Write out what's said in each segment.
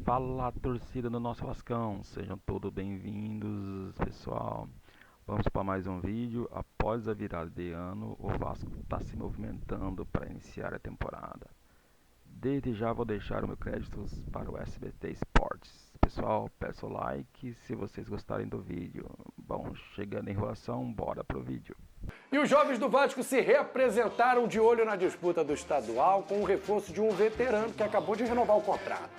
Fala, torcida do nosso Vascão, sejam todos bem-vindos, pessoal. Vamos para mais um vídeo. Após a virada de ano, o Vasco está se movimentando para iniciar a temporada. Desde já vou deixar os meus créditos para o SBT Esportes. Pessoal, peço like se vocês gostarem do vídeo. Bom, chegando em enrolação, bora pro vídeo. E os jovens do Vasco se reapresentaram de olho na disputa do estadual com o reforço de um veterano que acabou de renovar o contrato.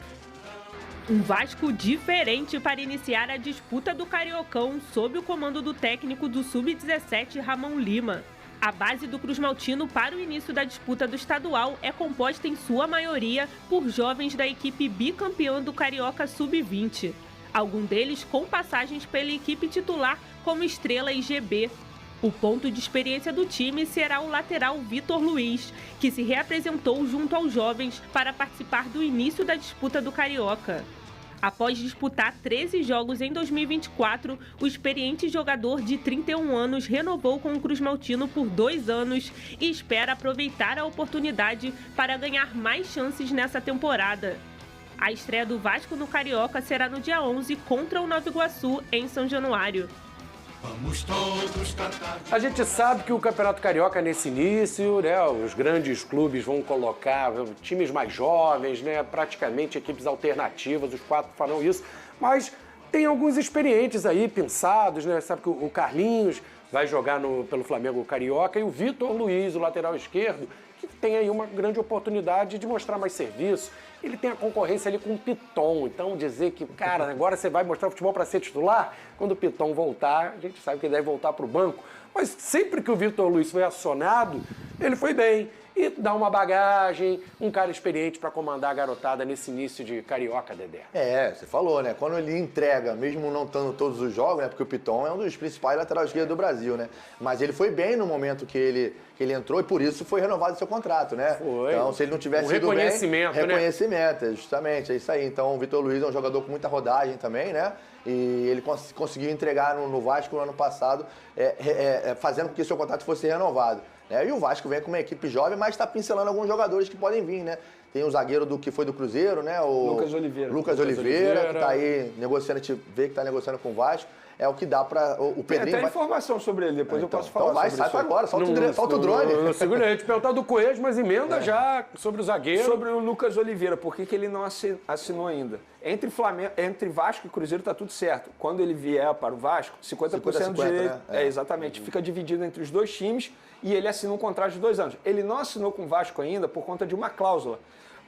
Um Vasco diferente para iniciar a disputa do Cariocão sob o comando do técnico do Sub-17, Ramon Lima. A base do Cruz Maltino para o início da disputa do estadual é composta em sua maioria por jovens da equipe bicampeã do Carioca Sub-20. Alguns deles com passagens pela equipe titular como Estrela e GB. O ponto de experiência do time será o lateral Vitor Luiz, que se reapresentou junto aos jovens para participar do início da disputa do Carioca. Após disputar 13 jogos em 2024, o experiente jogador de 31 anos renovou com o Cruz Maltino por 2 anos e espera aproveitar a oportunidade para ganhar mais chances nessa temporada. A estreia do Vasco no Carioca será no dia 11 contra o Nova Iguaçu, em São Januário. Vamos todos cantar. A gente sabe que o Campeonato Carioca nesse início, né, os grandes clubes vão colocar times mais jovens, né, praticamente equipes alternativas, os 4 farão isso, mas tem alguns experientes aí, pensados, né, sabe que o Carlinhos vai jogar pelo Flamengo Carioca e o Vitor Luiz, o lateral esquerdo, que tem aí uma grande oportunidade de mostrar mais serviço. Ele tem a concorrência ali com o Piton, então dizer que, cara, agora você vai mostrar futebol para ser titular, quando o Piton voltar, a gente sabe que ele deve voltar para o banco, mas sempre que o Vitor Luiz foi acionado, ele foi bem. E dá uma bagagem, um cara experiente para comandar a garotada nesse início de Carioca, Dedé. Você falou, né? Quando ele entrega, mesmo não estando todos os jogos, né? Porque o Piton é um dos principais laterais esquerdos do Brasil, né? Mas ele foi bem no momento que ele entrou e por isso foi renovado seu contrato, né? Foi. Então, se ele não tivesse sido reconhecimento, bem... né? Reconhecimento, justamente, é isso aí. Então, o Vitor Luiz é um jogador com muita rodagem também, né? E ele conseguiu entregar no Vasco no ano passado, fazendo com que seu contrato fosse renovado. E o Vasco vem com uma equipe jovem, mas está pincelando alguns jogadores que podem vir, né? Tem o zagueiro que foi do Cruzeiro, né? O Lucas Oliveira. Lucas Oliveira, que está aí negociando, a gente vê que está negociando com o Vasco. É o que dá para o Pedrinho... Tem até informação sobre ele, depois eu posso falar então sobre isso. Agora, solta o drone. Segura, eu ia te perguntar do Coelho, mas emenda já sobre o zagueiro. Sobre o Lucas Oliveira, por que ele não assinou ainda? Entre Vasco e Cruzeiro tá tudo certo. Quando ele vier para o Vasco, 50% de direito... né? Exatamente. Fica dividido entre os dois times e ele assina um contrato de 2 anos. Ele não assinou com o Vasco ainda por conta de uma cláusula.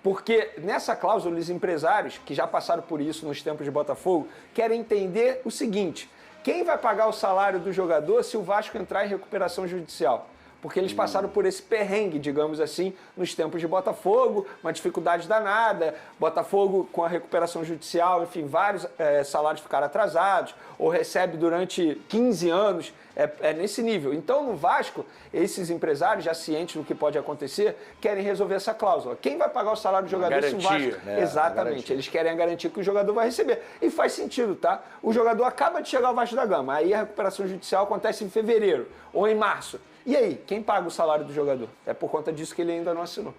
Porque nessa cláusula, os empresários, que já passaram por isso nos tempos de Botafogo, querem entender o seguinte: quem vai pagar o salário do jogador se o Vasco entrar em recuperação judicial? Porque eles passaram por esse perrengue, digamos assim, nos tempos de Botafogo, uma dificuldade danada, Botafogo com a recuperação judicial, enfim, vários salários ficaram atrasados, ou recebe durante 15 anos, é nesse nível. Então, no Vasco, esses empresários, já cientes do que pode acontecer, querem resolver essa cláusula. Quem vai pagar o salário do jogador se o Vasco... Exatamente, eles querem a garantia que o jogador vai receber. E faz sentido, tá? O jogador acaba de chegar ao Vasco da Gama, aí a recuperação judicial acontece em fevereiro ou em março. E aí, quem paga o salário do jogador? É por conta disso que ele ainda não assinou.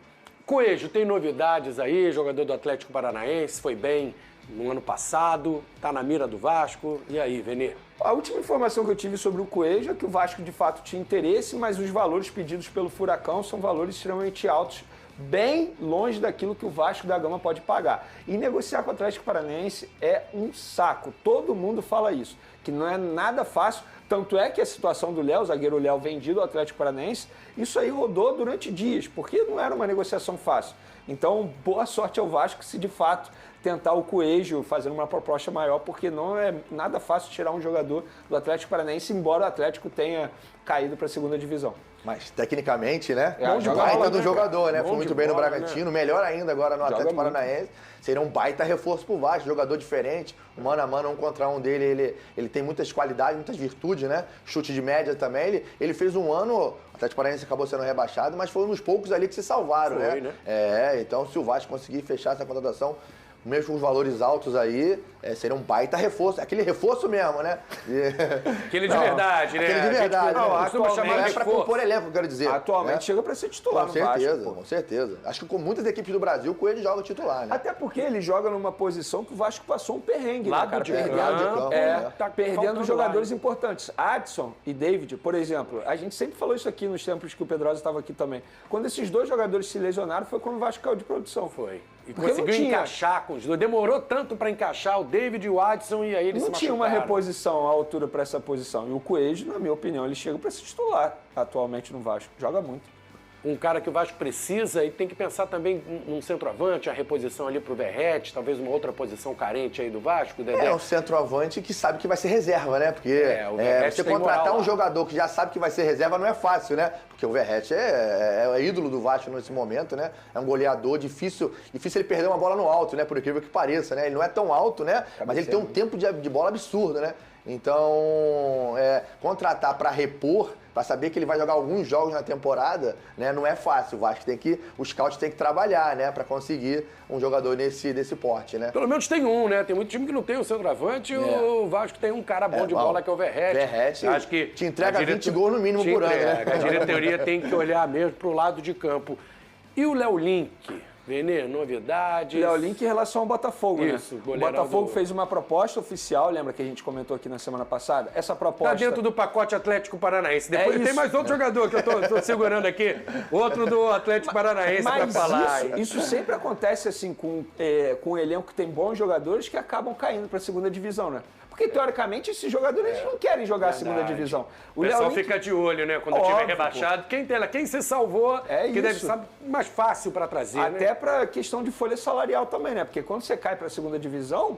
Coelho, tem novidades aí, jogador do Atlético Paranaense, foi bem no ano passado, tá na mira do Vasco. E aí, Venê? A última informação que eu tive sobre o Coelho é que o Vasco de fato tinha interesse, mas os valores pedidos pelo Furacão são valores extremamente altos, bem longe daquilo que o Vasco da Gama pode pagar. E negociar com o Atlético Paranaense é um saco. Todo mundo fala isso, que não é nada fácil. Tanto é que a situação do Léo, o zagueiro Léo vendido ao Atlético Paranaense, isso aí rodou durante dias, porque não era uma negociação fácil. Então, boa sorte ao Vasco se de fato tentar o Coelho fazendo uma proposta maior, porque não é nada fácil tirar um jogador do Atlético Paranaense, embora o Atlético tenha caído para a segunda divisão. Mas, tecnicamente, né? Bom de Baita bola, do né, jogador, né? Bom Foi muito de bem no bola, Bragantino, melhor ainda agora no Atlético Paranaense. Seria um baita reforço pro Vasco, jogador diferente, o mano a mano, 1 contra 1 dele, ele tem muitas qualidades, muitas virtudes, né? Chute de média também, ele fez um ano, o Atlético Paranaense acabou sendo rebaixado, mas foi um dos poucos ali que se salvaram, Foi, né? né? Então se o Vasco conseguir fechar essa contratação, mesmo com os valores altos aí, seria um baita reforço. Aquele reforço mesmo, né? Aquele de verdade, né? Aquele de verdade. Não é para compor elenco, eu quero dizer. Atualmente né? chega para ser titular com no certeza, Vasco. Com certeza. Acho que com muitas equipes do Brasil, o Coelho joga titular, né? Até porque ele joga numa posição que o Vasco passou um perrengue, Lado né, cara? de Perdendo, campo, tá perdendo jogadores lá, importantes. Adson e David, por exemplo, a gente sempre falou isso aqui nos tempos que o Pedrosa estava aqui também. Quando esses dois jogadores se lesionaram, foi quando o Vasco caiu de produção. Foi. E Porque conseguiu encaixar com os dois. Demorou tanto para encaixar o David e o Adson e aí eles se Não tinha uma machucaram. reposição à altura para essa posição. E o Coelho, na minha opinião, ele chega para se titular atualmente no Vasco. Joga muito. Um cara que o Vasco precisa e tem que pensar também num centroavante, a reposição ali pro Verrete, talvez uma outra posição carente aí do Vasco, Dedé. É um centroavante que sabe que vai ser reserva, né? Porque o Verrete você tem contratar moral um lá. jogador que já sabe que vai ser reserva não é fácil, né? Porque o Verrete é ídolo do Vasco nesse momento, né? É um goleador difícil ele perder uma bola no alto, né? Por incrível que pareça, né? Ele não é tão alto, né? Mas ele tem um tempo de bola absurdo, né? Então, contratar para repor, para saber que ele vai jogar alguns jogos na temporada, né, não é fácil. O Vasco os scouts tem que trabalhar, né, para conseguir um jogador desse porte, né? Pelo menos tem um, né? Tem muito time que não tem o centroavante e o Vasco tem um cara bom de bola que é o Verrete. Verrete acho que te entrega 20 gols no mínimo por ano, né? A diretoria tem que olhar mesmo pro lado de campo. E o Léo Link? Vene, novidades. Léo Link em relação ao Botafogo, Isso, né? O goleirão Botafogo do- fez uma proposta oficial, lembra que a gente comentou aqui na semana passada? Essa proposta... Tá dentro do pacote Atlético Paranaense. Depois É tem isso. mais outro jogador que eu tô segurando aqui. Outro do Atlético Paranaense pra Mas falar. isso sempre acontece assim com um elenco que tem bons jogadores que acabam caindo para a segunda divisão, né? Porque, teoricamente, esses jogadores não querem jogar a segunda divisão. O pessoal Léo Link- fica de olho, né? Quando tiver Óbvio, rebaixado. Quem se salvou, É que deve isso. ser mais fácil pra trazer, né? Até para questão de folha salarial também, né? Porque quando você cai para a segunda divisão,